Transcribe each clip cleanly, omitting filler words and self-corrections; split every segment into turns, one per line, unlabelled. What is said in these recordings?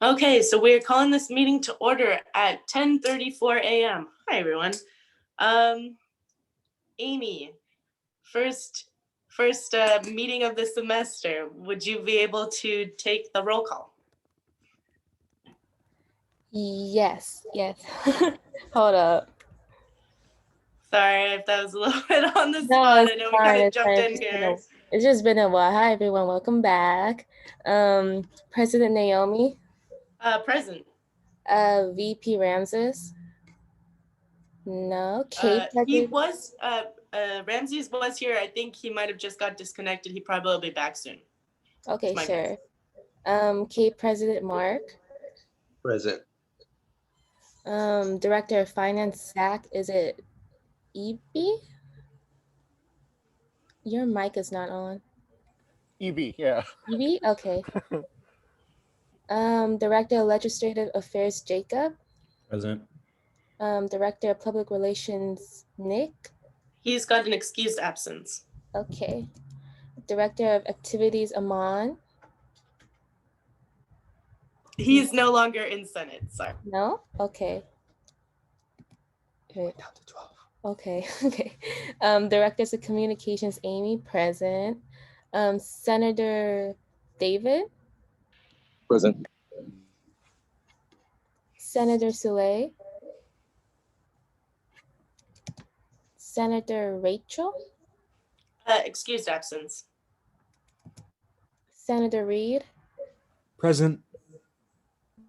Okay, so we're calling this meeting to order at 10:34 a.m. Hi, everyone. Amy, first meeting of the semester. Would you be able to take the roll call?
Yes. Hold up.
Sorry if that was a little bit on the
No,
spot.
it's
I know we
fine.
kind of
It's
jumped
fine.
in here.
It's just been a while. Hi, everyone. Welcome back. President Naomi,
Present.
VP Ramses. No, Kate.
He was, Ramses was here. I think he might have just got disconnected. He probably will be back soon.
Okay, sure. Kate President Mark.
Present.
Director of Finance, Zach. Is it EB? Your mic is not on.
EB, yeah.
EB? Okay. Director of Legislative Affairs, Jacob.
Present.
Director of Public Relations, Nick.
He's got an excused absence.
Okay. Director of Activities, Aman.
He's no longer in Senate, sorry.
No? Okay.
Down to 12.
Okay. Directors of Communications, Amy, present. Senator David.
Present.
Senator Soleil. Senator Rachel.
Excused absence.
Senator Reed.
Present.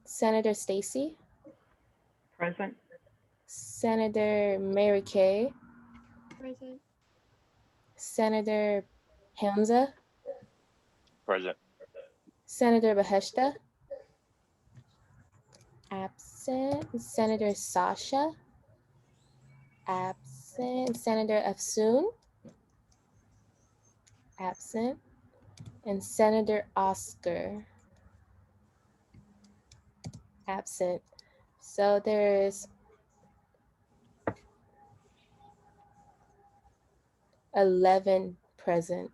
Senator Stacy.
Present.
Senator Mary Kay.
Present.
Senator Hamza.
Present.
Senator Beheshta. Absent. Senator Sasha. Absent. Senator Afsoon. Absent. And Senator Oscar. Absent. So there's 11 present.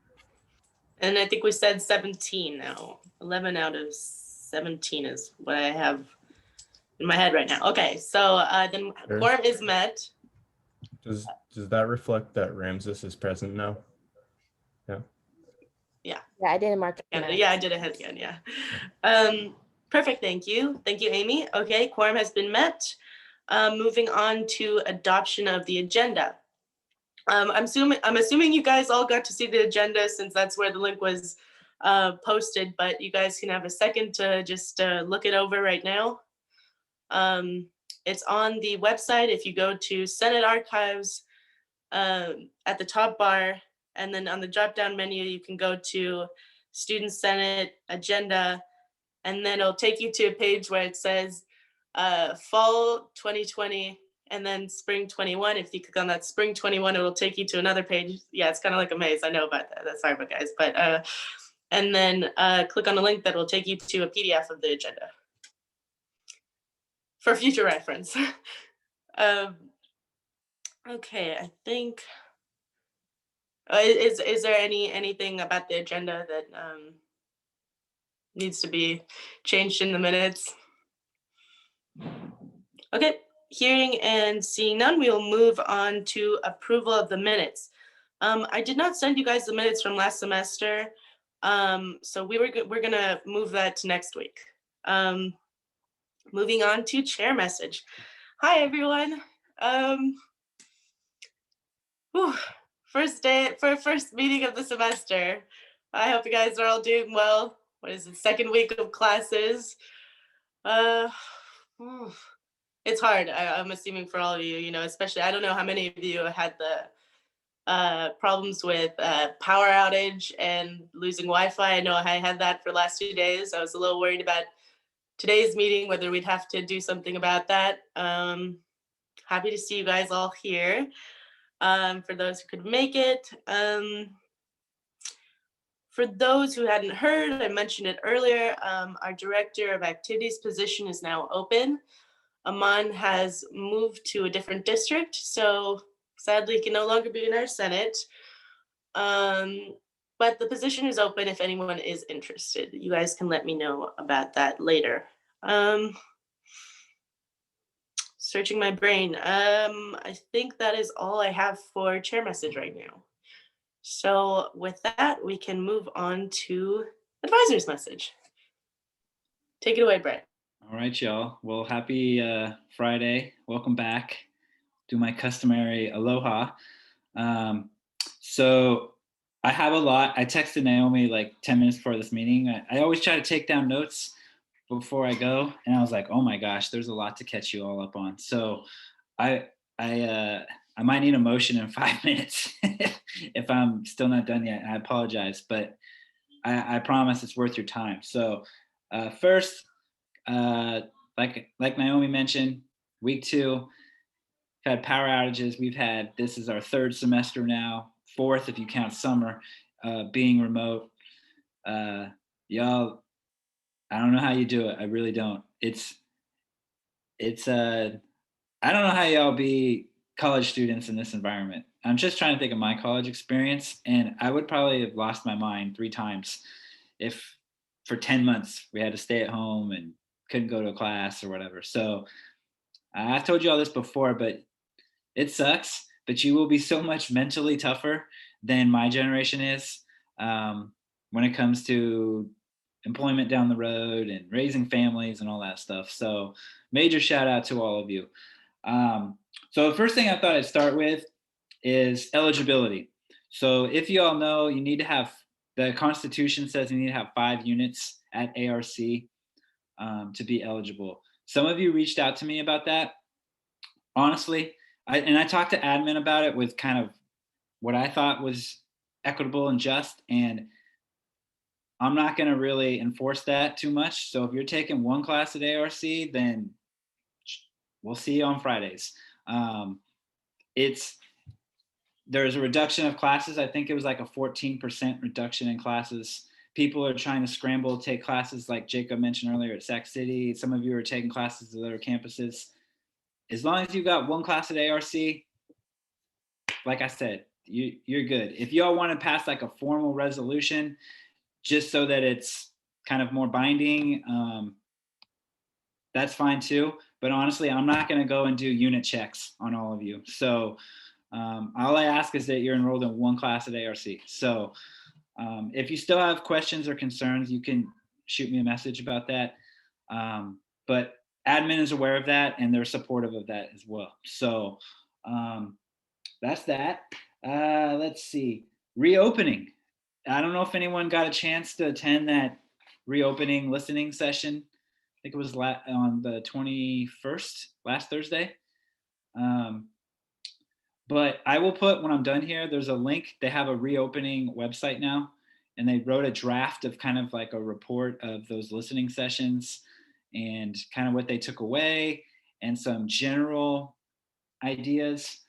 And I think we said 17 now. 11 out of 17 is what I have in my head right now. Okay, so then
Sure.
quorum is met.
Does that reflect that Ramses is present now?
Yeah.
Yeah, I didn't mark it.
Yeah, I did ahead again, yeah. Perfect, thank you. Thank you, Amy. Okay, quorum has been met. Moving on to adoption of the agenda. I'm assuming you guys all got to see the agenda since that's where the link was posted, but you guys can have a second to just look it over right now. It's on the website. If you go to Senate Archives at the top bar, and then on the drop-down menu, you can go to Student Senate Agenda, and then it'll take you to a page where it says Fall 2020, and then Spring 21. If you click on that Spring 21, it will take you to another page. Yeah, it's kind of like a maze. I know about that. Sorry about guys. But and then click on a link that will take you to a PDF of the agenda for future reference. Okay, I think. Is there anything about the agenda that needs to be changed in the minutes? Okay, hearing and seeing none, we will move on to approval of the minutes. I did not send you guys the minutes from last semester, so we're gonna move that to next week. Moving on to chair message. Hi everyone. First meeting of the semester. I hope you guys are all doing well. What is it, second week of classes? It's hard, I'm assuming for all of you, especially, I don't know how many of you had the problems with power outage and losing Wi-Fi. I know I had that for the last 2 days. I was a little worried about today's meeting, whether we'd have to do something about that. Happy to see you guys all here. For those who could make it. For those who hadn't heard, I mentioned it earlier, our Director of Activities position is now open. Aman has moved to a different district, so sadly he can no longer be in our Senate. But the position is open if anyone is interested. You guys can let me know about that later. Searching my brain. I think that is all I have for chair message right now. So with that, we can move on to advisor's message. Take it away, Brett.
All right, y'all. Well, happy Friday. Welcome back. Do my customary aloha. So I have a lot. I texted Naomi like 10 minutes before this meeting. I always try to take down notes before I go. And I was like, oh my gosh, there's a lot to catch you all up on. So I might need a motion in 5 minutes if I'm still not done yet. I apologize, but I promise it's worth your time. So first, like Naomi mentioned, week 2, we've had power outages. This is our 3rd semester now, 4th if you count summer, being remote. Y'all, I don't know how you do it. I really don't. I don't know how y'all be college students in this environment. I'm just trying to think of my college experience, and I would probably have lost my mind 3 times if for 10 months we had to stay at home and couldn't go to a class or whatever. So I've told you all this before, but it sucks, but you will be so much mentally tougher than my generation is when it comes to employment down the road and raising families and all that stuff. So major shout out to all of you. So the first thing I thought I'd start with is eligibility. So if you all know, you need to have, the Constitution says you need to have 5 units at ARC to be eligible. Some of you reached out to me about that. Honestly, I talked to admin about it with kind of what I thought was equitable and just, and I'm not going to really enforce that too much. So if you're taking 1 class at ARC, then we'll see you on Fridays. There's a reduction of classes. I think it was like a 14% reduction in classes. People are trying to scramble to take classes like Jacob mentioned earlier at Sac City. Some of you are taking classes at other campuses. As long as you got 1 class at ARC, like I said, you're good. If y'all want to pass like a formal resolution, just so that it's kind of more binding, that's fine too. But honestly, I'm not going to go and do unit checks on all of you. So all I ask is that you're enrolled in 1 class at ARC. So if you still have questions or concerns, you can shoot me a message about that. But admin is aware of that and they're supportive of that as well. So that's that. Let's see. Reopening. I don't know if anyone got a chance to attend that reopening listening session. I think it was on the 21st, last Thursday. But I will put, when I'm done here, there's a link. They have a reopening website now, and they wrote a draft of kind of like a report of those listening sessions and kind of what they took away and some general ideas.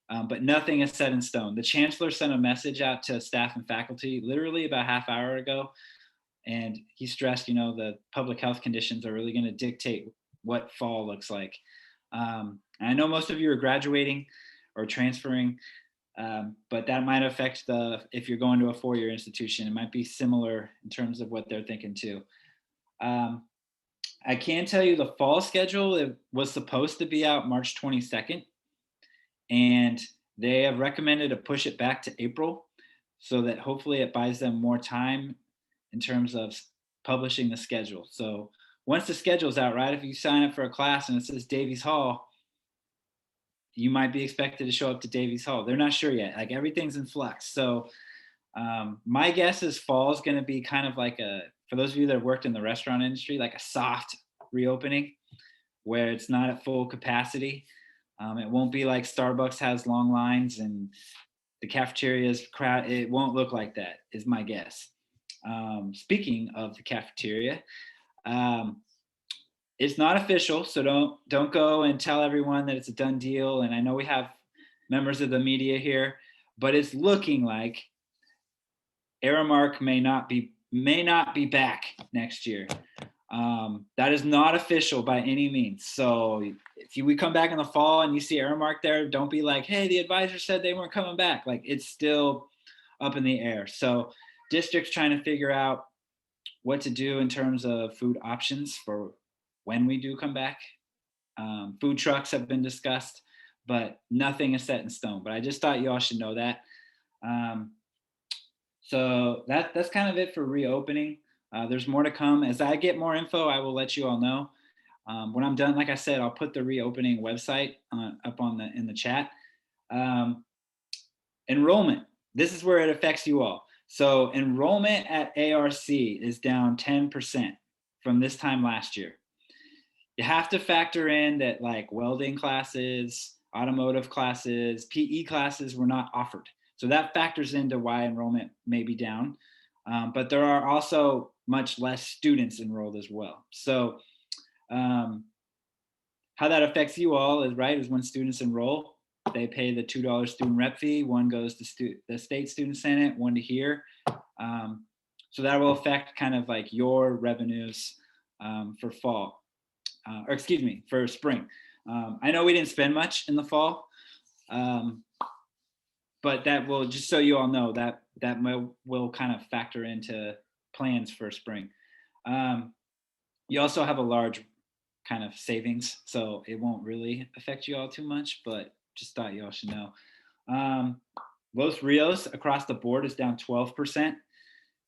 But nothing is set in stone. The chancellor sent a message out to staff and faculty literally about half hour ago. And he stressed, the public health conditions are really going to dictate what fall looks like. I know most of you are graduating or transferring, but that might affect if you're going to a 4-year institution, it might be similar in terms of what they're thinking too. I can tell you the fall schedule, it was supposed to be out March 22nd. And they have recommended to push it back to April so that hopefully it buys them more time in terms of publishing the schedule. So once the schedule's out, right, if you sign up for a class and it says Davies Hall, you might be expected to show up to Davies Hall. They're not sure yet. Like everything's in flux. So my guess is fall is going to be kind of like for those of you that have worked in the restaurant industry, like a soft reopening where it's not at full capacity. It won't be like Starbucks has long lines and the cafeteria is crowded. It won't look like that, is my guess. Speaking of the cafeteria, it's not official, so don't go and tell everyone that it's a done deal. And I know we have members of the media here, but it's looking like Aramark may not be back next year. That is not official by any means. So if we come back in the fall and you see Aramark there, don't be like, hey, the advisor said they weren't coming back. Like it's still up in the air. So districts trying to figure out what to do in terms of food options for when we do come back. Food trucks have been discussed, but nothing is set in stone. But I just thought you all should know that. So that's kind of it for reopening. There's more to come. As I get more info, I will let you all know. When I'm done, like I said, I'll put the reopening website up in the chat. Enrollment. This is where it affects you all. So enrollment at ARC is down 10% from this time last year. You have to factor in that like welding classes, automotive classes, PE classes were not offered. So that factors into why enrollment may be down. But there are also much less students enrolled as well. So how that affects you all is when students enroll, they pay the $2 student rep fee. One goes to the state student senate, one to here. So that will affect kind of like your revenues for fall, for spring. I know we didn't spend much in the fall, but that will, just so you all know, that will kind of factor into plans for spring. You also have a large kind of savings, so it won't really affect you all too much, but just thought you all should know. Los Rios across the board is down 12%.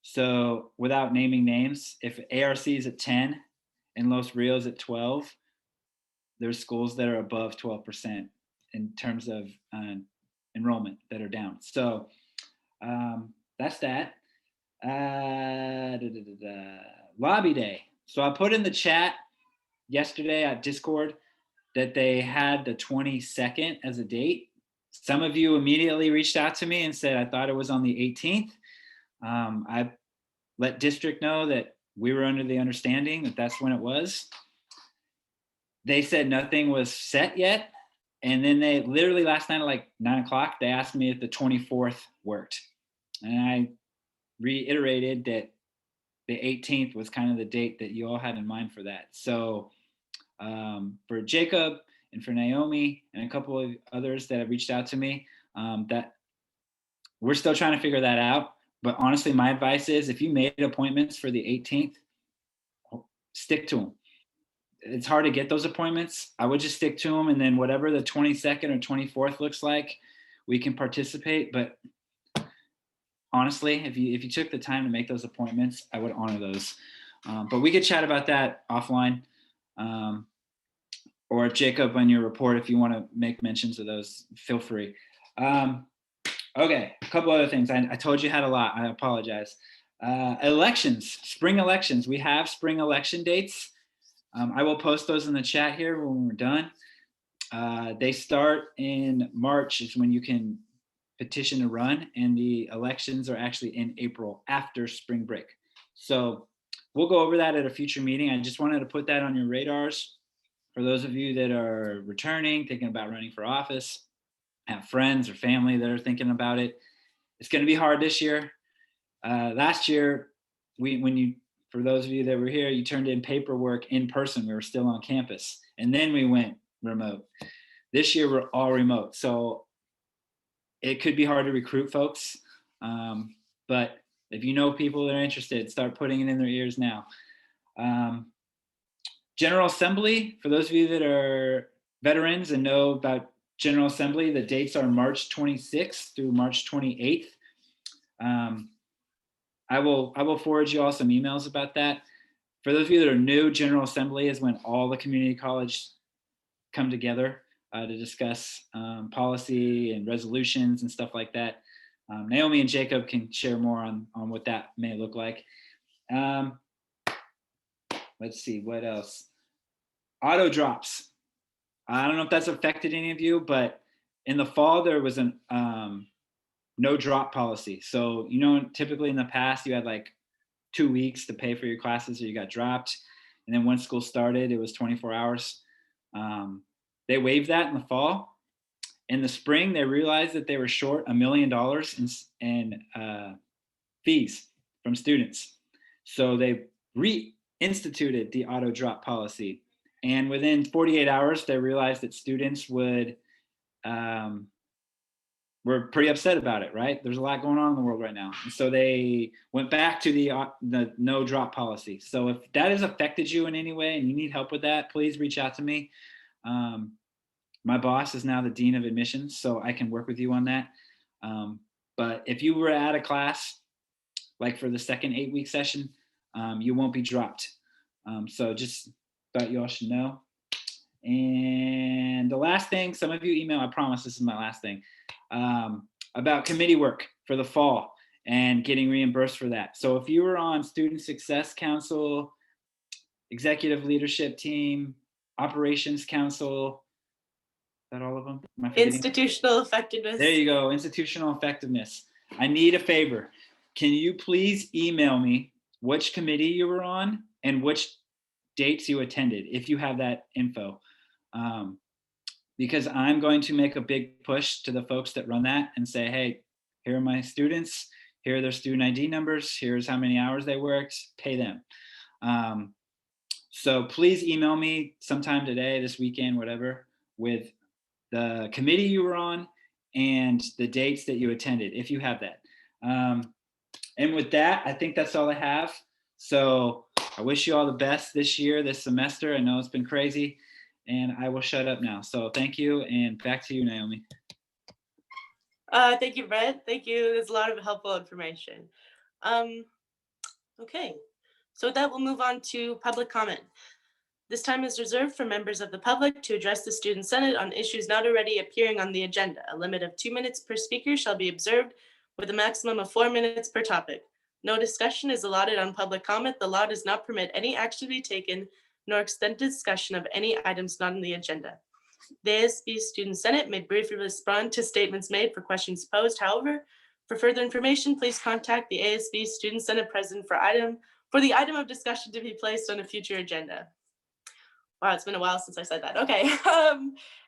So without naming names, if ARC is at 10 and Los Rios at 12, there's schools that are above 12% in terms of enrollment that are down. So that's that. Lobby day. So I put in the chat yesterday at Discord that they had the 22nd as a date. Some of you immediately reached out to me and said, I thought it was on the 18th. I let district know that we were under the understanding that that's when it was. They said nothing was set yet. And then they literally last night at like 9 o'clock, they asked me if the 24th worked. And I reiterated that the 18th was kind of the date that you all had in mind for that. So for Jacob and for Naomi and a couple of others that have reached out to me, that we're still trying to figure that out. But honestly, my advice is if you made appointments for the 18th, stick to them. It's hard to get those appointments. I would just stick to them. And then whatever the 22nd or 24th looks like, we can participate. But honestly, if you took the time to make those appointments, I would honor those. But we could chat about that offline. Or Jacob, on your report, if you want to make mentions of those, feel free. Okay, a couple other things. I told you had a lot. I apologize. Elections, spring elections. We have spring election dates. I will post those in the chat here when we're done. They start in March is when you can petition to run, and the elections are actually in April after spring break. So we'll go over that at a future meeting. I just wanted to put that on your radars. For those of you that are returning, thinking about running for office, have friends or family that are thinking about it, it's going to be hard this year. Last year, for those of you that were here, you turned in paperwork in person. We were still on campus, and then we went remote. This year, we're all remote. So it could be hard to recruit folks. But if you know people that are interested, start putting it in their ears now. General Assembly, for those of you that are veterans and know about General Assembly, the dates are March 26th through March 28th. I will forward you all some emails about that. For those of you that are new, General Assembly is when all the community colleges come together to discuss policy and resolutions and stuff like that. Naomi and Jacob can share more on what that may look like. Let's see, what else? Auto drops. I don't know if that's affected any of you, but in the fall, there was an no drop policy. So, typically in the past, you had like 2 weeks to pay for your classes or you got dropped. And then once school started, it was 24 hours. They waived that in the fall. In the spring, they realized that they were short $1 million in fees from students. So they reinstituted the auto drop policy. And within 48 hours, they realized that students would were pretty upset about it, right? There's a lot going on in the world right now. And so they went back to the no drop policy. So if that has affected you in any way and you need help with that, please reach out to me. My boss is now the dean of admissions, so I can work with you on that. But if you were at a class, like for the second 8-week session, you won't be dropped. So just thought you all should know. And the last thing, some of you email, I promise this is my last thing, about committee work for the fall and getting reimbursed for that. So if you were on Student Success Council, Executive Leadership Team, Operations Council, is that all of them? Am I forgetting?
Institutional effectiveness.
There you go, institutional effectiveness. I need a favor. Can you please email me which committee you were on and which dates you attended, if you have that info? Because I'm going to make a big push to the folks that run that and say, hey, here are my students, here are their student ID numbers, here's how many hours they worked, pay them. So please email me sometime today, this weekend, whatever, with the committee you were on and the dates that you attended, if you have that. And with that, I think that's all I have. So I wish you all the best this year, this semester. I know it's been crazy, and I will shut up now. So thank you, and back to you, Naomi.
Thank you, Brett. Thank you. There's a lot of helpful information. Okay, so with that, we'll move on to public comment. This time is reserved for members of the public to address the Student Senate on issues not already appearing on the agenda. A limit of 2 minutes per speaker shall be observed with a maximum of 4 minutes per topic. No discussion is allotted on public comment. The law does not permit any action to be taken, nor extend discussion of any items not on the agenda. The ASB Student Senate may briefly respond to statements made for questions posed. However, for further information, please contact the ASB Student Senate President for the item of discussion to be placed on a future agenda. Wow, it's been a while since I said that. Okay,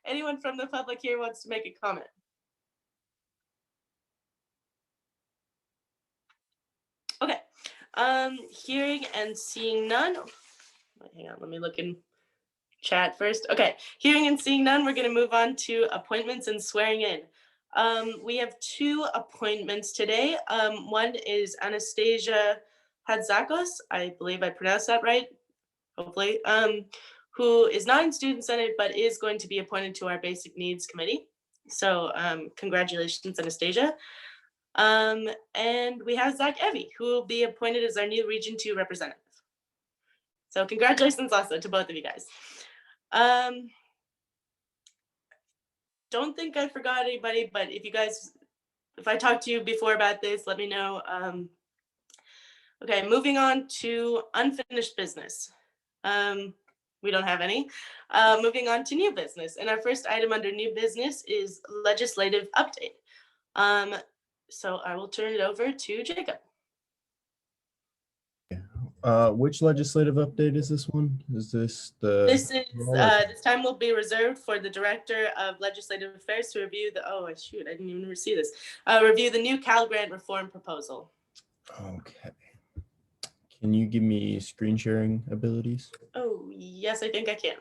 anyone from the public here wants to make a comment? Okay, hearing and seeing none. Hang on, let me look in chat first. Okay, hearing and seeing none, we're gonna move on to appointments and swearing in. We have 2 appointments today. One is Anastasia Hadzakos, I believe I pronounced that right, hopefully, who is not in Student Senate, but is going to be appointed to our Basic Needs Committee. So congratulations, Anastasia. And we have Zach Evie, who will be appointed as our new Region 2 representative. So congratulations also to both of you guys. Don't think I forgot anybody, but if I talked to you before about this, let me know. Okay, moving on to unfinished business. We don't have any. Moving on to new business. And our first item under new business is legislative update. So I will turn it over to Jacob.
Which legislative update is this one? Is this the?
This time will be reserved for the Director of Legislative Affairs to review the, oh shoot, I didn't even see this. Review the new Cal Grant reform proposal.
Okay. Can you give me screen sharing abilities?
Oh, yes, I think I can.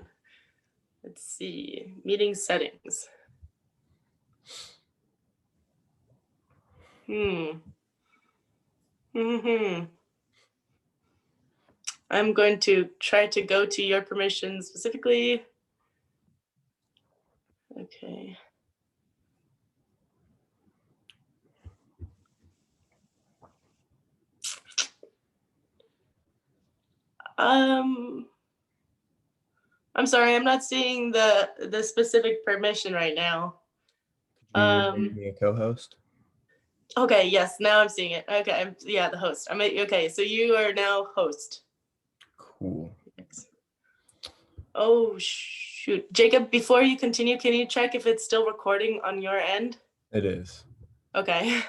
Let's see, meeting settings. I'm going to try to go to your permissions specifically. Okay. I'm sorry, I'm not seeing the specific permission right now.
Could you make me a co-host?
Okay, yes, now I'm seeing it. Okay, yeah, the host. Okay, so you are now host.
Cool.
Oh shoot, Jacob, before you continue, can you check if it's still recording on your end?
It is.
Okay.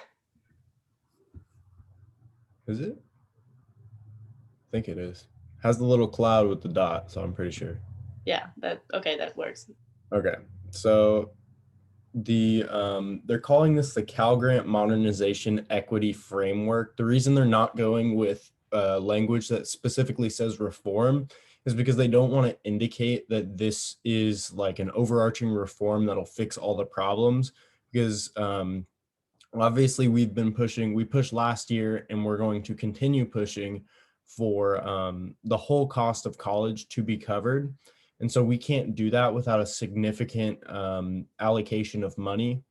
Is it? I think it is. Has the little cloud with the dot, so I'm pretty sure.
Yeah, that works.
Okay, so they're calling this the Cal Grant Modernization Equity Framework. The reason they're not going with language that specifically says reform is because they don't want to indicate that this is like an overarching reform that'll fix all the problems, because Obviously, we pushed last year, and we're going to continue pushing for the whole cost of college to be covered. And so we can't do that without a significant allocation of money.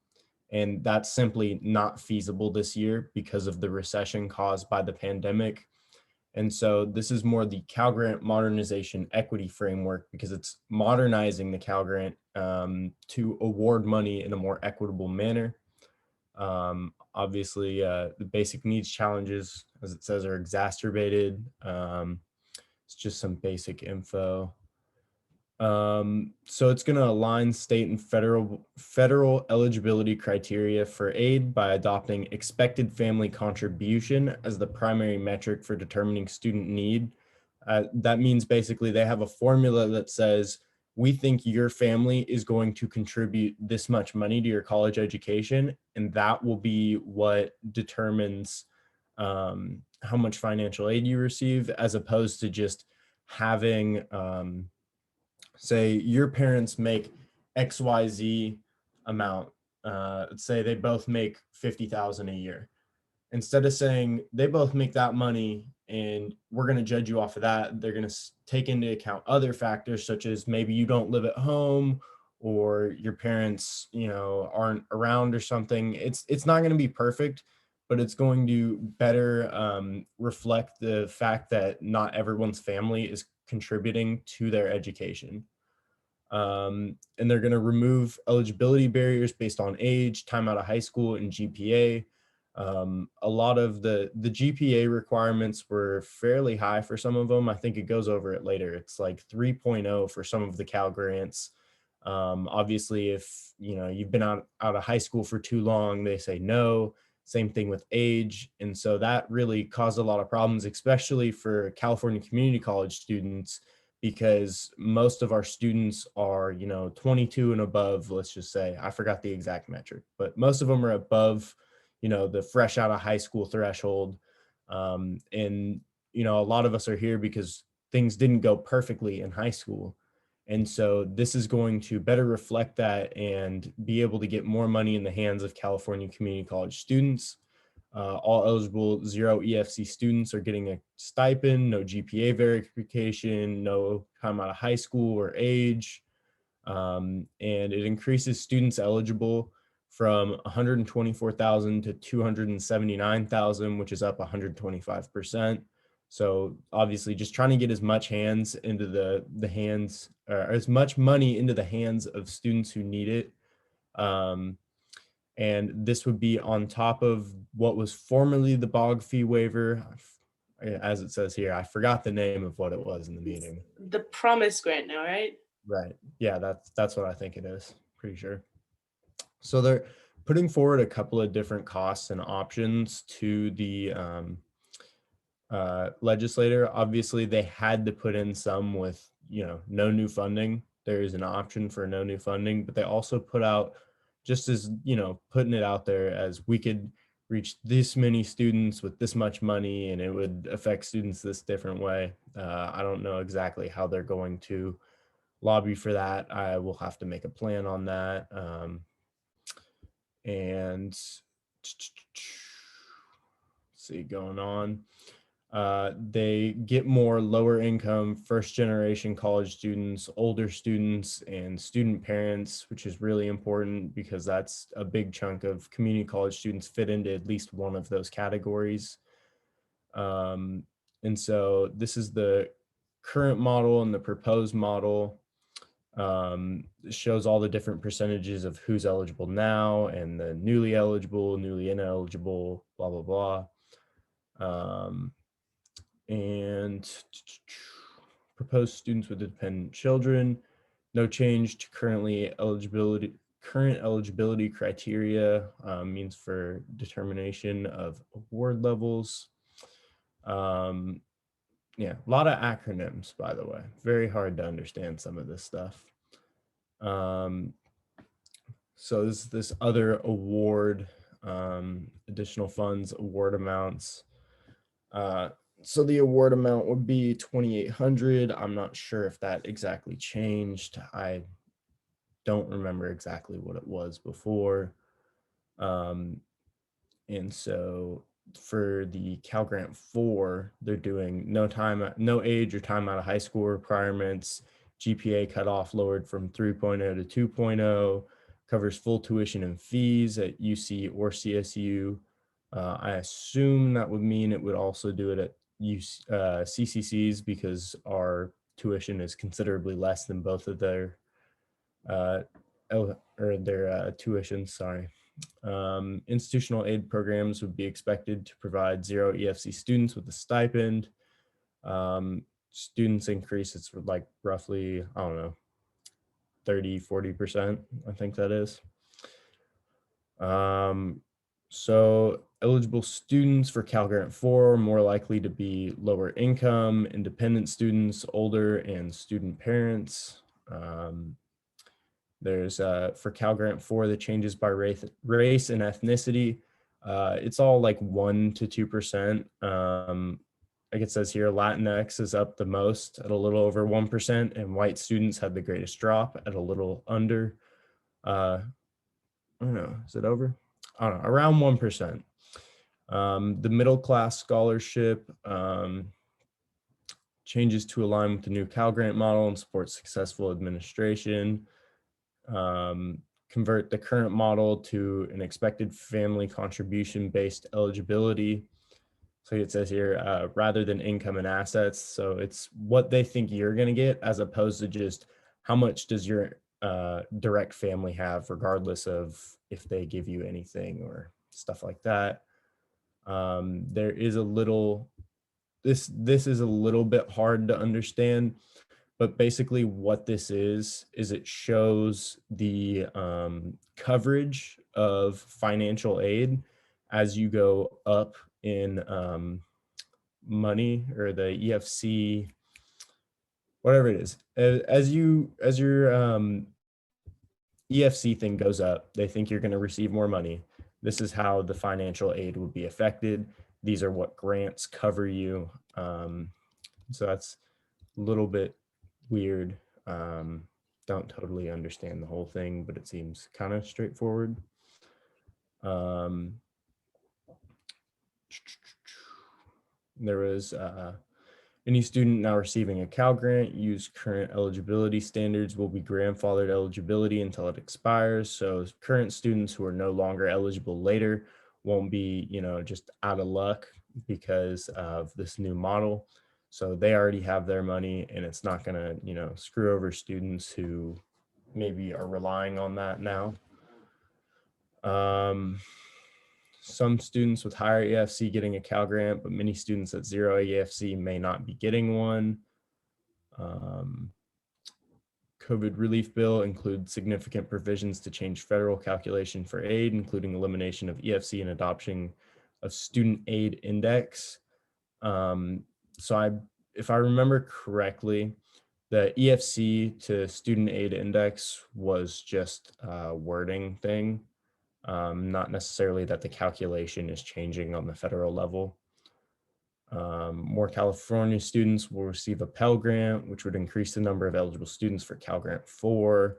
And that's simply not feasible this year because of the recession caused by the pandemic. And so this is more the Cal Grant Modernization Equity Framework, because it's modernizing the Cal Grant to award money in a more equitable manner. Obviously, the basic needs challenges, as it says, are exacerbated. It's just some basic info. So it's going to align state and federal eligibility criteria for aid by adopting expected family contribution as the primary metric for determining student need. That means basically they have a formula that says, we think your family is going to contribute this much money to your college education, and that will be what determines how much financial aid you receive, as opposed to just having say your parents make XYZ amount. Say they both make 50,000 a year. Instead of saying they both make that money and we're going to judge you off of that, they're going to take into account other factors, such as maybe you don't live at home, or your parents, aren't around or something. It's not going to be perfect, but it's going to better reflect the fact that not everyone's family is contributing to their education. And they're going to remove eligibility barriers based on age, time out of high school, and GPA. A lot of the GPA requirements were fairly high for some of them. I think it goes over it later. It's like 3.0 for some of the Cal grants. Obviously, if you've been out of high school for too long, they say no. Same thing with age. And so that really caused a lot of problems, especially for California community college students, because most of our students are 22 and above. Let's just say, I forgot the exact metric, but most of them are above the fresh out of high school threshold. And a lot of us are here because things didn't go perfectly in high school. And so this is going to better reflect that and be able to get more money in the hands of California community college students. All eligible zero EFC students are getting a stipend, no GPA verification, no time out of high school or age. And it increases students eligible from 124,000 to 279,000, which is up 125%. So obviously just trying to get as much hands into the hands, or as much money into the hands of students who need it. And this would be on top of what was formerly the BOG fee waiver. As it says here, I forgot the name of what it was in the meeting.
The promise grant now, right?
Right. Yeah, that's what I think it is. Pretty sure. So they're putting forward a couple of different costs and options to the legislator. Obviously, they had to put in some with no new funding. There is an option for no new funding, but they also put out, just as putting it out there as, we could reach this many students with this much money and it would affect students this different way. I don't know exactly how they're going to lobby for that. I will have to make a plan on that. And see, going on. They get more lower income, first generation college students, older students, and student parents, which is really important because that's a big chunk of community college students fit into at least one of those categories. And so this is the current model and the proposed model. It shows all the different percentages of who's eligible now and the newly eligible, newly ineligible, blah, blah, blah. And proposed students with dependent children, no change to current eligibility criteria, means for determination of award levels. Yeah, a lot of acronyms, by the way. Very hard to understand some of this stuff. So this other award, additional funds, award amounts. So the award amount would be 2,800. I'm not sure if that exactly changed. I don't remember exactly what it was before. And so for the Cal Grant 4, they're doing no age or time out of high school requirements, GPA cutoff lowered from 3.0 to 2.0, covers full tuition and fees at UC or CSU. I assume that would mean it would also do it at CCCs because our tuition is considerably less than both of their tuitions, sorry. Institutional aid programs would be expected to provide 0 EFC students with a stipend. Students increase, it's like roughly, I don't know, 30-40%, I think that is. So eligible students for Cal Grant 4 are more likely to be lower income, independent students, older, and student parents. There's for Cal Grant 4, the changes by race and ethnicity. It's all like 1 to 2%. Like it says here, Latinx is up the most at a little over 1%, and white students had the greatest drop at a little under. I don't know, is it over? I don't know, around 1%. The middle class scholarship changes to align with the new Cal Grant model and support successful administration. Convert the current model to an expected family contribution based eligibility. So it says here, rather than income and assets. So it's what they think you're going to get as opposed to just how much does your direct family have, regardless of if they give you anything or stuff like that. There is a little, this is a little bit hard to understand, but basically what this is it shows the coverage of financial aid as you go up in money, or the EFC, whatever it is. As your EFC thing goes up, they think you're going to receive more money. This is how the financial aid would be affected. These are what grants cover you. So that's a little bit weird. Don't totally understand the whole thing, but it seems kind of straightforward. There was any student now receiving a Cal Grant use current eligibility standards will be grandfathered eligibility until it expires. So current students who are no longer eligible later won't be, just out of luck because of this new model. So they already have their money, and it's not going to, screw over students who maybe are relying on that now. Some students with higher EFC getting a Cal Grant, but many students at 0 EFC may not be getting one. COVID relief bill includes significant provisions to change federal calculation for aid, including elimination of EFC and adoption of student aid index. So if I remember correctly, the EFC to student aid index was just a wording thing. Not necessarily that the calculation is changing on the federal level. More California students will receive a Pell Grant, which would increase the number of eligible students for Cal Grant 4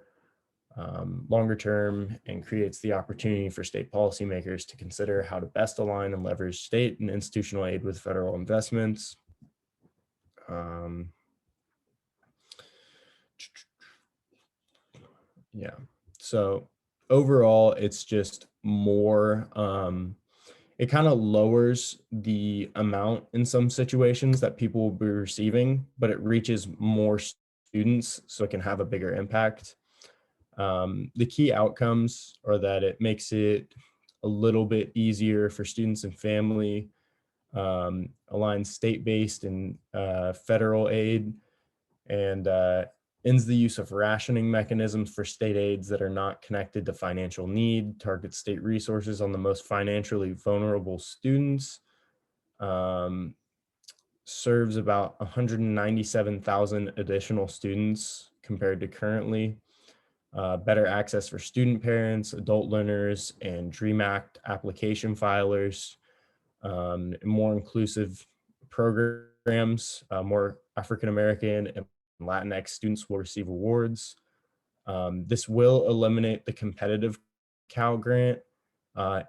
longer term, and creates the opportunity for state policymakers to consider how to best align and leverage state and institutional aid with federal investments. Yeah, so overall, it's just more, it kind of lowers the amount in some situations that people will be receiving, but it reaches more students so it can have a bigger impact. The key outcomes are that it makes it a little bit easier for students and family, aligns state-based and federal aid, and ends the use of rationing mechanisms for state aids that are not connected to financial need, targets state resources on the most financially vulnerable students, serves about 197,000 additional students compared to currently, better access for student parents, adult learners, and DREAM Act application filers, more inclusive programs, more African-American and Latinx students will receive awards. This will eliminate the competitive Cal Grant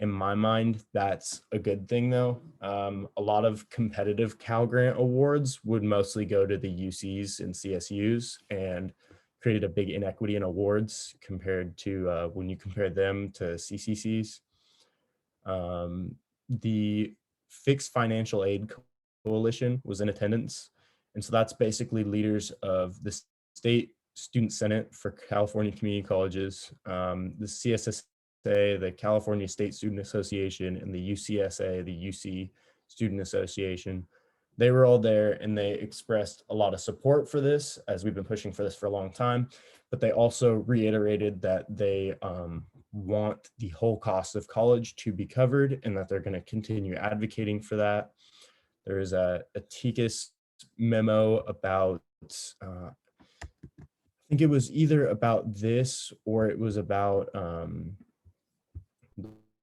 In my mind, that's a good thing though. A lot of competitive Cal Grant awards would mostly go to the UCs and CSUs and created a big inequity in awards compared to when you compare them to CCCs. The Fixed Financial Aid Coalition was in attendance. And so that's basically leaders of the state student senate for California community colleges, the CSSA, the California State Student Association, and the UCSA, the UC Student Association. They were all there and they expressed a lot of support for this, as we've been pushing for this for a long time, but they also reiterated that they want the whole cost of college to be covered and that they're going to continue advocating for that. There is a TICAS memo about, I think it was either about this or it was about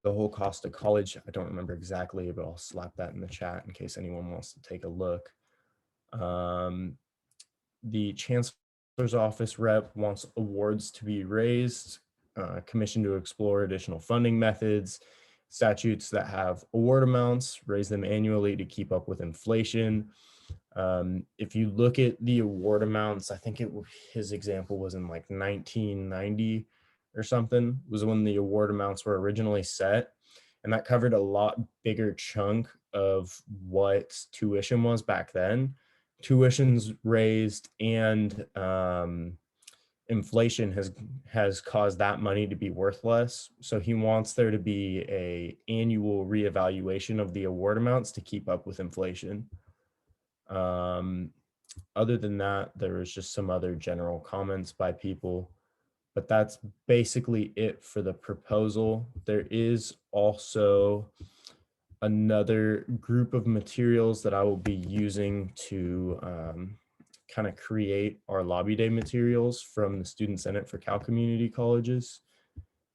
the whole cost of college. I don't remember exactly, but I'll slap that in the chat in case anyone wants to take a look. The Chancellor's Office rep wants awards to be raised, commission to explore additional funding methods, statutes that have award amounts, raise them annually to keep up with inflation. If you look at the award amounts, I think his example was in like 1990 or something, was when the award amounts were originally set. And that covered a lot bigger chunk of what tuition was back then. Tuition's raised and inflation has caused that money to be worth less. So he wants there to be a annual reevaluation of the award amounts to keep up with inflation. Other than that, there was just some other general comments by people, but that's basically it for the proposal. There is also another group of materials that I will be using to kind of create our lobby day materials from the Student Senate for Cal Community Colleges.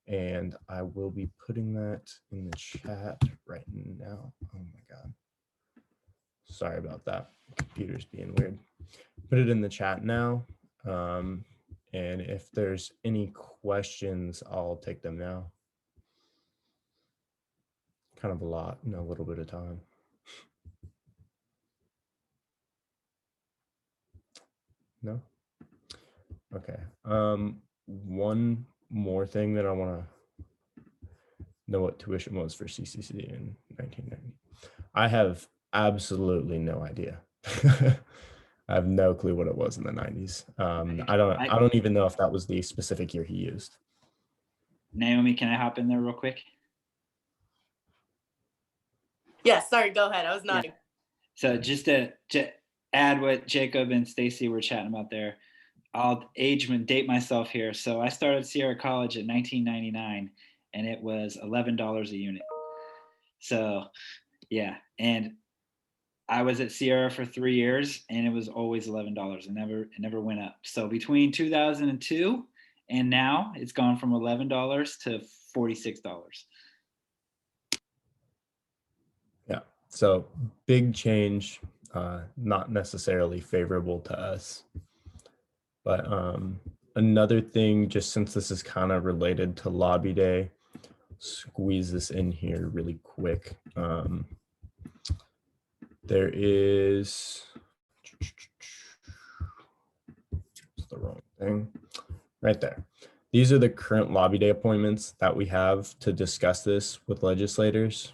And I will be putting that in the chat right now. Oh my God. Sorry about that. Computer's being weird. Put it in the chat now. And if there's any questions, I'll take them now. Kind of a lot in a little bit of time. No? Okay. One more thing that I want to know what tuition was for CCC in 1990. I have absolutely no idea. I have no clue what it was in the 90s. I don't even know if that was the specific year he used.
Naomi, can I hop in there real quick?
Yeah, sorry, go ahead. I was nodding.
So just to add what Jacob and Stacy were chatting about there, I'll age and date myself here. So I started Sierra College in 1999 and it was $11 a unit. So yeah, and I was at Sierra for 3 years and it was always $11. It never went up. So between 2002 and now it's gone from $11 to $46.
Yeah, so big change, not necessarily favorable to us. But another thing, just since this is kind of related to lobby day, squeeze this in here really quick. There is, it's the wrong thing, right there. These are the current lobby day appointments that we have to discuss this with legislators.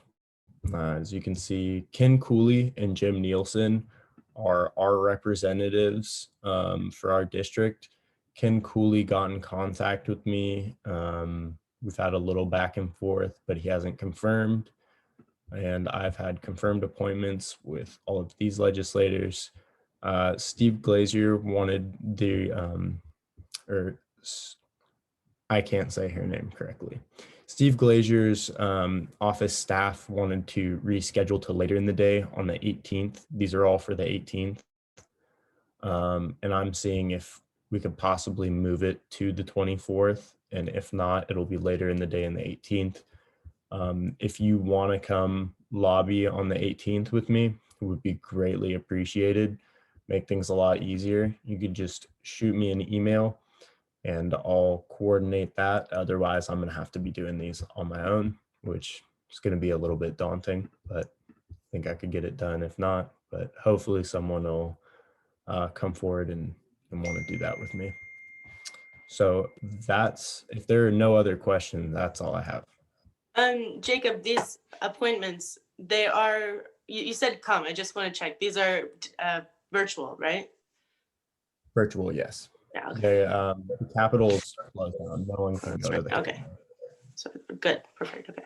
As you can see, Ken Cooley and Jim Nielsen are our representatives for our district. Ken Cooley got in contact with me. We've had a little back and forth, but he hasn't confirmed. And I've had confirmed appointments with all of these legislators. Steve Glazier wanted the, I can't say her name correctly. Steve Glazier's office staff wanted to reschedule to later in the day on the 18th. These are all for the 18th. And I'm seeing if we could possibly move it to the 24th. And if not, it'll be later in the day on the 18th. If you want to come lobby on the 18th with me, it would be greatly appreciated. Make things a lot easier. You could just shoot me an email and I'll coordinate that. Otherwise, I'm going to have to be doing these on my own. which is going to be a little bit daunting, but I think I could get it done if not. But hopefully someone will come forward and want to do that with me. So that's, if there are no other questions, that's all I have.
Jacob, these appointments, they are, you said come, I just want to check. These are virtual, right?
Virtual, yes.
Yeah, okay.
The Capitol is closed down. No one can
That's
go to
right.
the
Okay. So good, perfect, okay.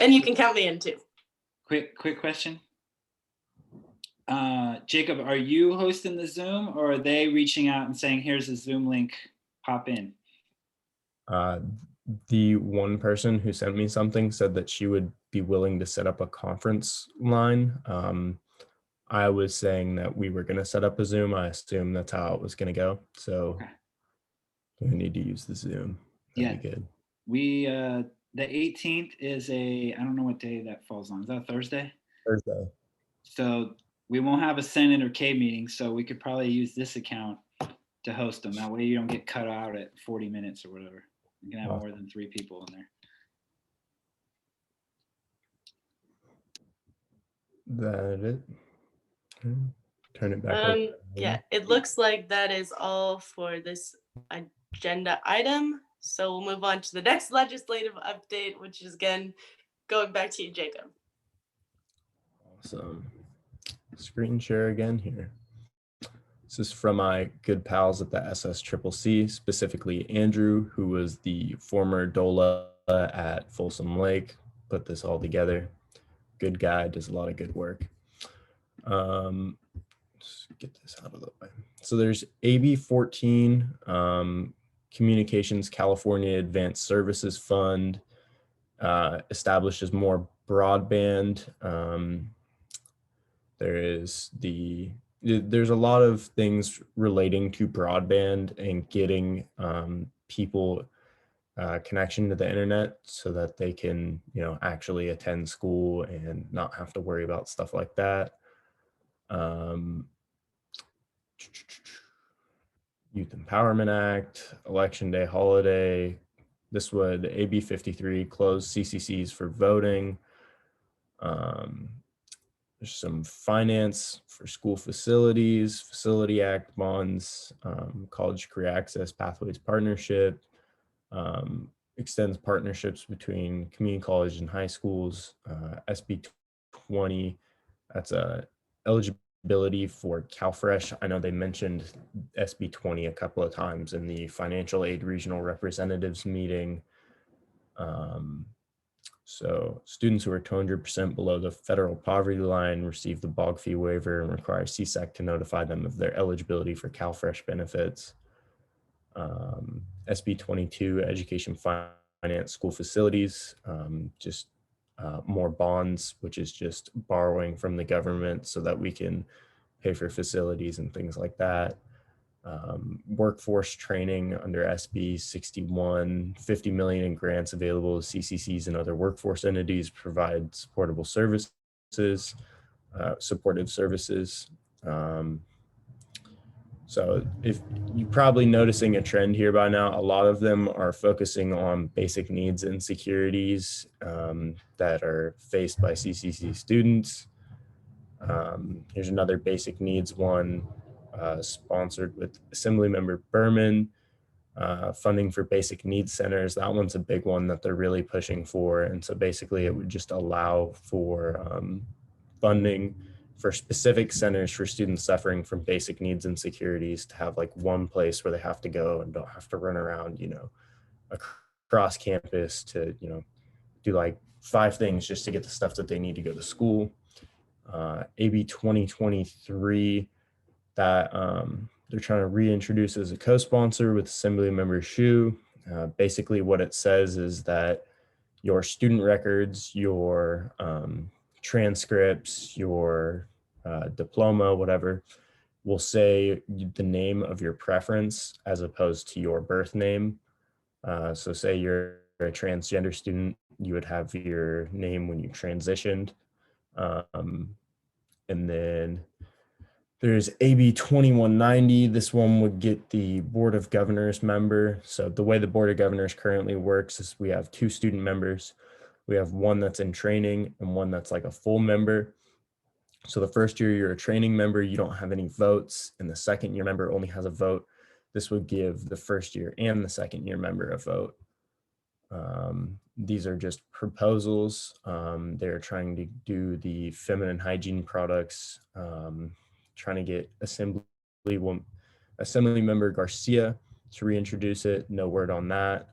And you can count me in too.
Quick question. Jacob, are you hosting the Zoom, or are they reaching out and saying, here's a Zoom link, pop in?
The one person who sent me something said that she would be willing to set up a conference line. I was saying that we were going to set up a Zoom. I assumed that's how it was going to go. So
Okay.
we need to use the Zoom. That'd be good.
We, the 18th is I don't know what day that falls on. Is that Thursday?
Thursday.
So we won't have a Senate or K meeting, so we could probably use this account to host them. That way you don't get cut out at 40 minutes or whatever. You can have more than 3 people in there.
That it. Okay. Turn it back over.
Yeah, it looks like that is all for this agenda item. So we'll move on to the next legislative update, which is again, going back to you, Jacob.
Awesome. Screen share again here. This is from my good pals at the SSCCC, specifically Andrew, who was the former DOLA at Folsom Lake, put this all together. Good guy, does a lot of good work. Let's get this out of the way. So there's AB 14, Communications California Advanced Services Fund, establishes more broadband. There's a lot of things relating to broadband and getting people connection to the internet so that they can, actually attend school and not have to worry about stuff like that. Youth Empowerment Act, Election Day holiday. This would AB 53 close CCCs for voting. There's some finance for school facilities, Facility Act bonds, College Career Access Pathways Partnership, extends partnerships between community college and high schools, SB 20, that's a eligibility for CalFresh. I know they mentioned SB 20 a couple of times in the financial aid regional representatives meeting. So students who are 200% below the federal poverty line receive the BOG fee waiver and require CSAC to notify them of their eligibility for CalFresh benefits. SB 22, education finance school facilities, more bonds, which is just borrowing from the government so that we can pay for facilities and things like that. Workforce training under SB 61, 50 million in grants available to CCCs and other workforce entities provide supportive services. So if you're probably noticing a trend here by now, a lot of them are focusing on basic needs insecurities that are faced by CCC students. Here's another basic needs one sponsored with Assemblymember Berman, funding for basic needs centers. That one's a big one that they're really pushing for. And so basically it would just allow for funding for specific centers for students suffering from basic needs insecurities to have like one place where they have to go and don't have to run around, across campus to, do like 5 things just to get the stuff that they need to go to school. AB 2023 that they're trying to reintroduce as a co-sponsor with Assemblymember Shu. Basically what it says is that your student records, your transcripts, your diploma, whatever, will say the name of your preference as opposed to your birth name. So say you're a transgender student, you would have your name when you transitioned. And then there's AB 2190. This one would get the Board of Governors member. So the way the Board of Governors currently works is we have 2 student members. We have one that's in training and one that's like a full member. So the first year you're a training member, you don't have any votes, and the second year member only has a vote. This would give the first year and the second year member a vote. These are just proposals. They're trying to do the feminine hygiene products, trying to get Assembly Member Garcia to reintroduce it. No word on that.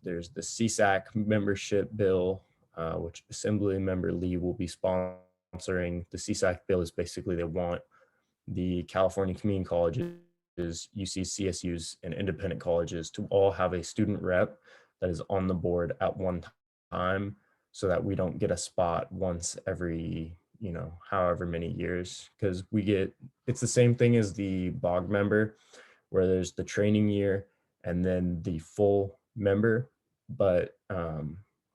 There's the CSAC membership bill, which Assembly Member Lee will be sponsoring. The CSAC bill is basically they want the California community colleges, UCs, CSUs, and independent colleges to all have a student rep that is on the board at one time, so that we don't get a spot once every, however many years, because it's the same thing as the BOG member, where there's the training year and then the full member. But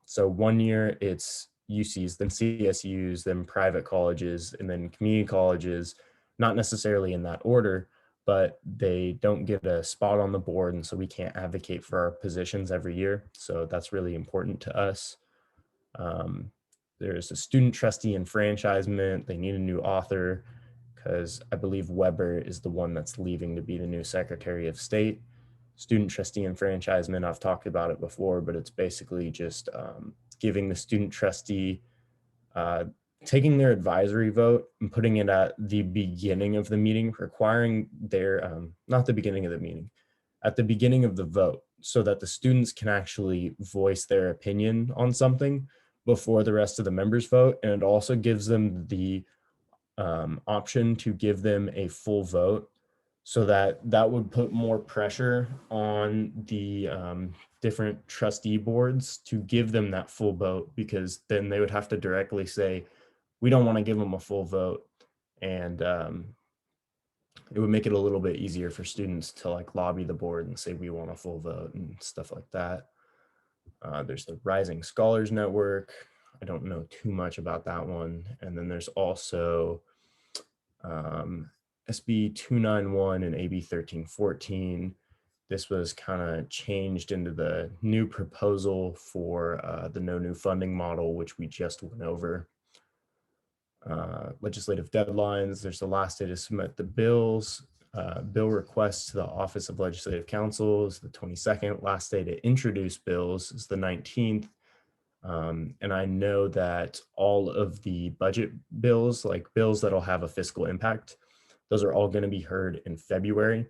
so 1 year it's UCs, then CSUs, then private colleges, and then community colleges, not necessarily in that order, but they don't get a spot on the board. And so we can't advocate for our positions every year. So that's really important to us. There's a student trustee enfranchisement. They need a new author because I believe Weber is the one that's leaving to be the new Secretary of State. Student trustee enfranchisement, I've talked about it before, but it's basically just giving the student trustee, taking their advisory vote and putting it at the beginning of the meeting, requiring their, not the beginning of the meeting, at the beginning of the vote, so that the students can actually voice their opinion on something before the rest of the members vote. And it also gives them the option to give them a full vote, so that would put more pressure on the different trustee boards to give them that full vote, because then they would have to directly say, we don't want to give them a full vote. And it would make it a little bit easier for students to like lobby the board and say, we want a full vote and stuff like that. There's the Rising Scholars Network. I don't know too much about that one. And then there's also SB 291 and AB 1314. This was kind of changed into the new proposal for the no new funding model, which we just went over. Legislative deadlines, there's the last day to submit the bills. Bill requests to the Office of Legislative Counsel is the 22nd. Last day to introduce bills is the 19th. And I know that all of the budget bills, like bills that'll have a fiscal impact, those are all going to be heard in February.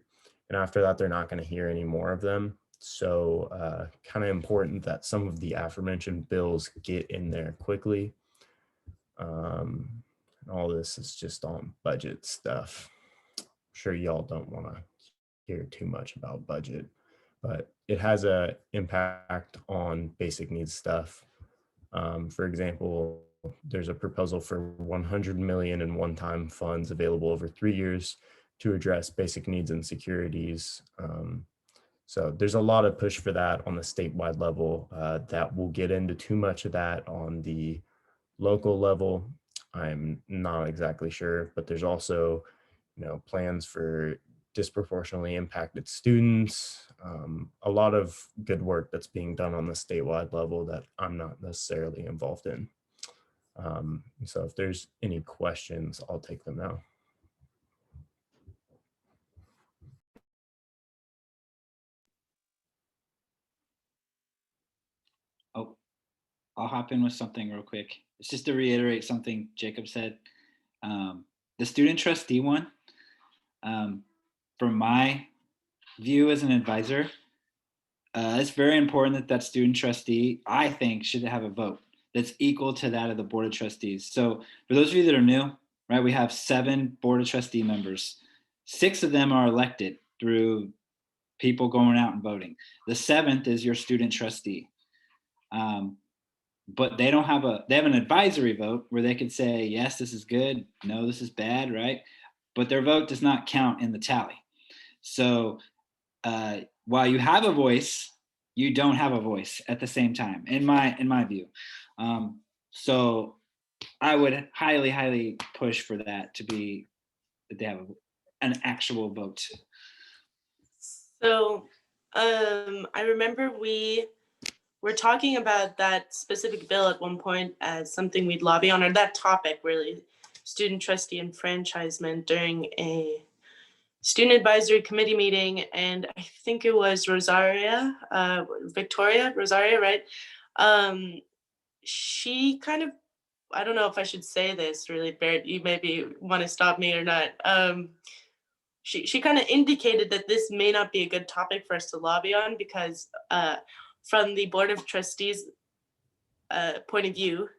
And after that, they're not going to hear any more of them. So kind of important that some of the aforementioned bills get in there quickly. And all this is just on budget stuff. I'm sure y'all don't want to hear too much about budget, but it has an impact on basic needs stuff. For example, there's a proposal for 100 million in one-time funds available over 3 years to address basic needs and securities. So there's a lot of push for that on the statewide level. That will get into too much of that on the local level. I'm not exactly sure, but there's also, plans for disproportionately impacted students. A lot of good work that's being done on the statewide level that I'm not necessarily involved in. So if there's any questions, I'll take them now.
Oh, I'll hop in with something real quick. It's just to reiterate something Jacob said. The student trustee one, from my view as an advisor, it's very important that that student trustee, I think, should have a vote that's equal to that of the board of trustees. So for those of you that are new, right, we have 7 board of trustee members. 6 of them are elected through people going out and voting. The 7th is your student trustee. But they have an advisory vote where they could say, yes, this is good. No, this is bad, right? But their vote does not count in the tally. So while you have a voice, you don't have a voice at the same time, in my view. So I would highly push for that to be that they have an actual vote.
So I remember we we're talking about that specific bill at one point as something we'd lobby on, or that topic really, student trustee enfranchisement, during a student advisory committee meeting, and I think it was Rosaria, right? She kind of, I don't know if I should say this really, Barrett, you maybe want to stop me or not. She kind of indicated that this may not be a good topic for us to lobby on because from the Board of Trustees point of view,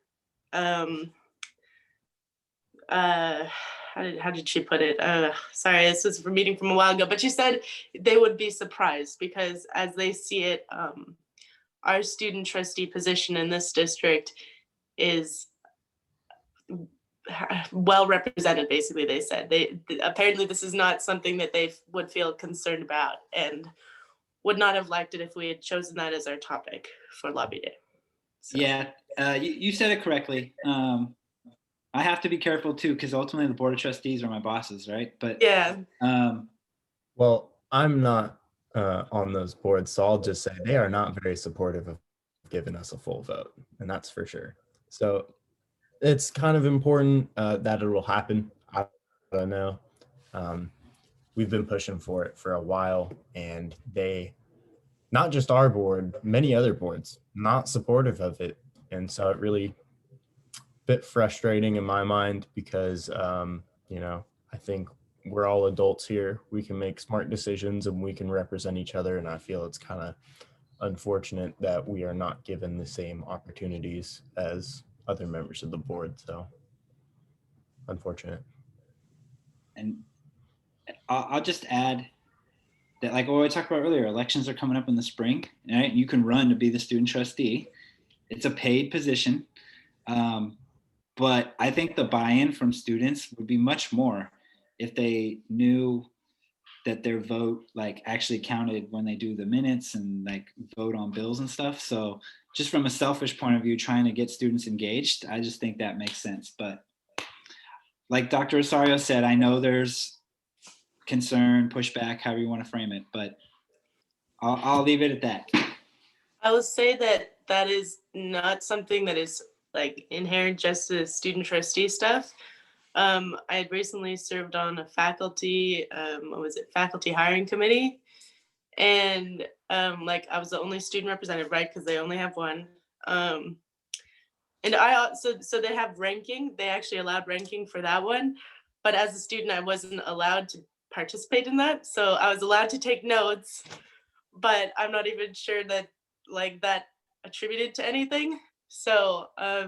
how did she put it? Sorry, this was a meeting from a while ago, but she said they would be surprised because as they see it, our student trustee position in this district is well represented. Basically, they said apparently this is not something that they would feel concerned about and would not have liked it if we had chosen that as our topic for lobby day. So.
Yeah, you said it correctly. I have to be careful too, because ultimately the Board of Trustees are my bosses, right? But
yeah.
Well, I'm not on those boards, so I'll just say they are not very supportive of giving us a full vote, and that's for sure. So it's kind of important that it will happen. I don't know. We've been pushing for it for a while, and they, not just our board, many other boards, not supportive of it. And so it really bit frustrating in my mind because, you know, I think we're all adults here. We can make smart decisions and we can represent each other. And I feel it's kind of unfortunate that we are not given the same opportunities as other members of the board. So unfortunate.
And I'll just add that, like what we talked about earlier, elections are coming up in the spring, right? You can run to be the student trustee. It's a paid position. But I think the buy-in from students would be much more if they knew that their vote like actually counted when they do the minutes and like vote on bills and stuff. So just from a selfish point of view, trying to get students engaged, I just think that makes sense. But like Dr. Rosario said, I know there's concern, pushback, however you want to frame it, but I'll leave it at that.
I will say that that is not something that is like inherent just to student trustee stuff. I had recently served on a faculty, faculty hiring committee. And like I was the only student representative, right? Because they only have one. And so they have ranking. They actually allowed ranking for that one. But as a student, I wasn't allowed to participate in that. So I was allowed to take notes, but I'm not even sure that like that attributed to anything. So I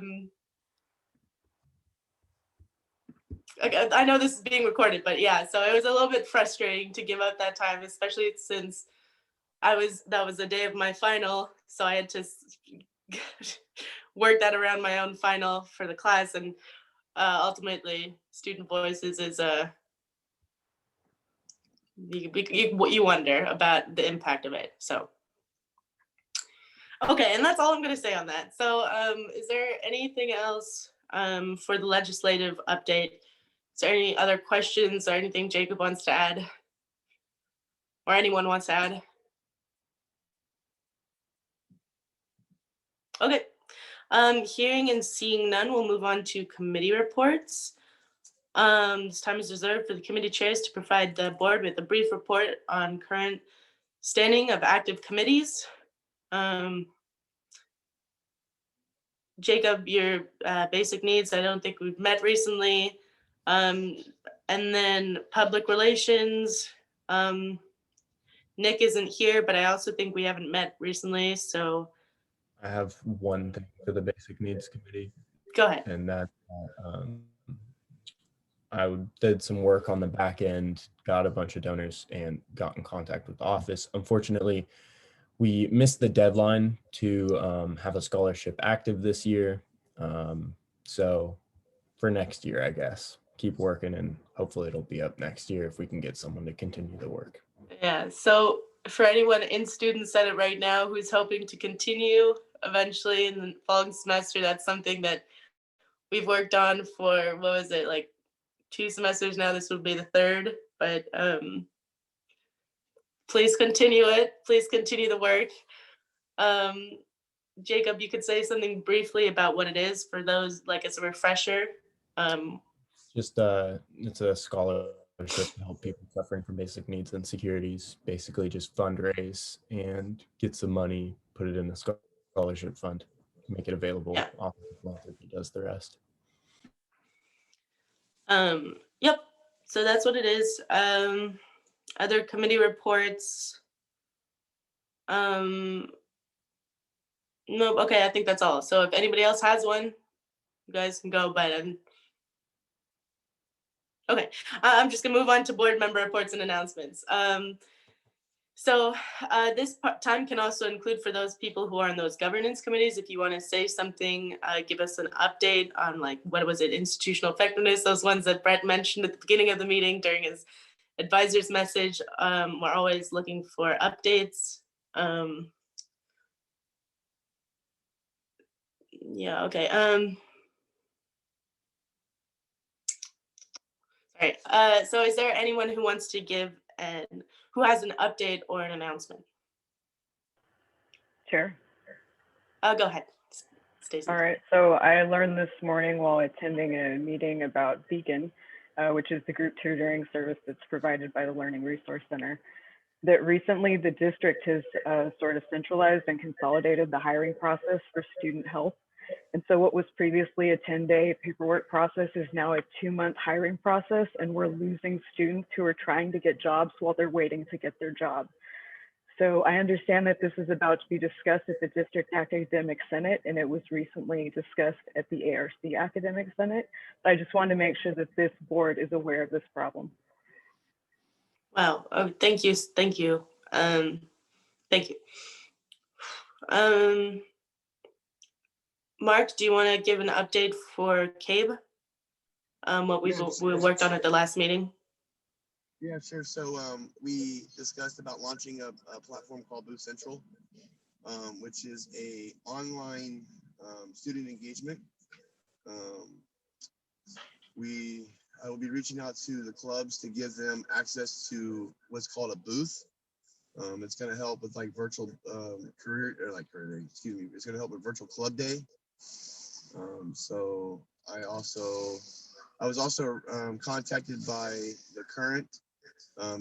know this is being recorded, but yeah, so it was a little bit frustrating to give up that time, especially since that was the day of my final. So I had to work that around my own final for the class. And ultimately student voices is you wonder about the impact of it. So okay, and that's all I'm going to say on that. So is there anything else for the legislative update? Is there any other questions or anything Jacob wants to add? Or anyone wants to add? Okay. Hearing and seeing none, we'll move on to committee reports. This time is reserved for the committee chairs to provide the board with a brief report on current standing of active committees. Jacob, your basic needs, I don't think we've met recently. And then public relations, Nick isn't here, but I also think we haven't met recently, so.
I have one thing for the basic needs committee.
Go ahead.
And that I did some work on the back end, got a bunch of donors and got in contact with the office. Unfortunately, we missed the deadline to have a scholarship active this year. So for next year, I guess, keep working and hopefully it'll be up next year if we can get someone to continue the work.
Yeah, so for anyone in Student Senate right now who's hoping to continue eventually in the following semester, that's something that we've worked on for, what was it, like 2 semesters now? This would be the 3rd, but please continue it. Please continue the work. Jacob, you could say something briefly about what it is for those, like as a refresher.
Just it's a scholarship to help people suffering from basic needs and insecurities. Basically, just fundraise and get some money, put it in a scholarship fund, make it available.
Yeah.
Office of Philanthropy does the rest.
Yep. So that's what it is. Other committee reports. No. Okay, I think that's all. So if anybody else has one, you guys can go. But okay, I'm just gonna move on to board member reports and announcements. So this time can also include for those people who are on those governance committees. If you want to say something, give us an update on like, what was it, institutional effectiveness, those ones that Brett mentioned at the beginning of the meeting during his advisor's message. We're always looking for updates. Yeah, okay. All right. So is there anyone who wants to give who has an update or an announcement?
Chair.
Go ahead, Stacey.
All right. So I learned this morning while attending a meeting about Beacon, which is the group tutoring service that's provided by the Learning Resource Center, that recently the district has sort of centralized and consolidated the hiring process for student health. And so what was previously a 10-day paperwork process is now a 2-month hiring process, and we're losing students who are trying to get jobs while they're waiting to get their job. So I understand that this is about to be discussed at the District Academic Senate, and it was recently discussed at the ARC Academic Senate. I just wanted to make sure that this board is aware of this problem.
Wow. Oh, thank you. Thank you. Thank you. Mark, do you want to give an update for CABE? What we worked on at the last meeting?
Yeah, sure. So we discussed about launching a platform called Booth Central, which is a online student engagement. I will be reaching out to the clubs to give them access to what's called a booth. It's going to help with like virtual it's going to help with virtual club day. So I was also contacted by the current.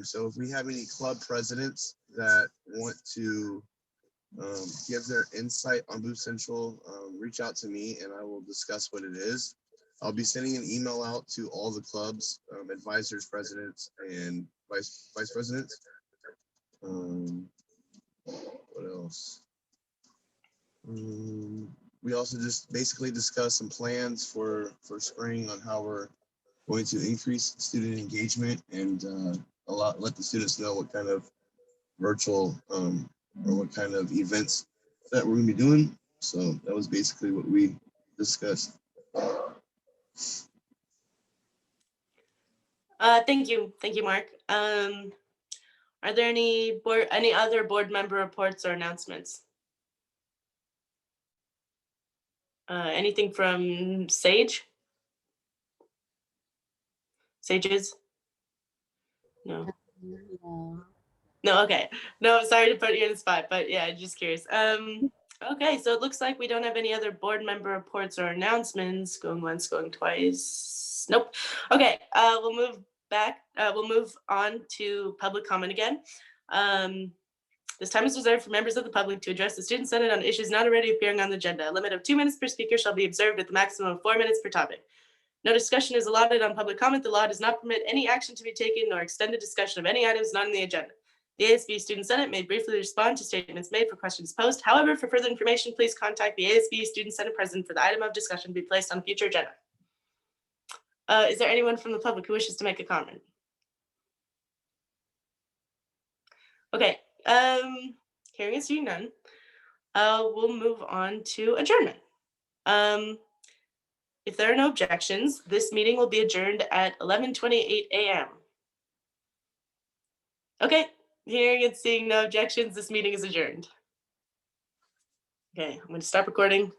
So if we have any club presidents that want to give their insight on Booth Central, reach out to me and I will discuss what it is. I'll be sending an email out to all the clubs, advisors, presidents, and vice presidents. What else? We also just basically discussed some plans for spring on how we're going to increase student engagement and let the students know what kind of virtual or what kind of events that we're going to be doing. So that was basically what we discussed.
Thank you, Mark. Are there any other board member reports or announcements? Anything from Sages? No. No, okay. No, sorry to put you in the spot, but yeah, just curious. Okay, so it looks like we don't have any other board member reports or announcements. Going once, going twice. Nope. Okay, we'll move back. We'll move on to public comment again. This time is reserved for members of the public to address the Student Senate on issues not already appearing on the agenda. A limit of 2 minutes per speaker shall be observed with a maximum of 4 minutes per topic. No discussion is allotted on public comment. The law does not permit any action to be taken nor extended discussion of any items not on the agenda. The ASB Student Senate may briefly respond to statements made for questions posed. However, for further information, please contact the ASB Student Senate President for the item of discussion to be placed on future agenda. Is there anyone from the public who wishes to make a comment? Okay, hearing and seeing none, we'll move on to adjournment. If there are no objections, this meeting will be adjourned at 11:28 a.m. Okay, hearing and seeing no objections, this meeting is adjourned. Okay, I'm going to stop recording.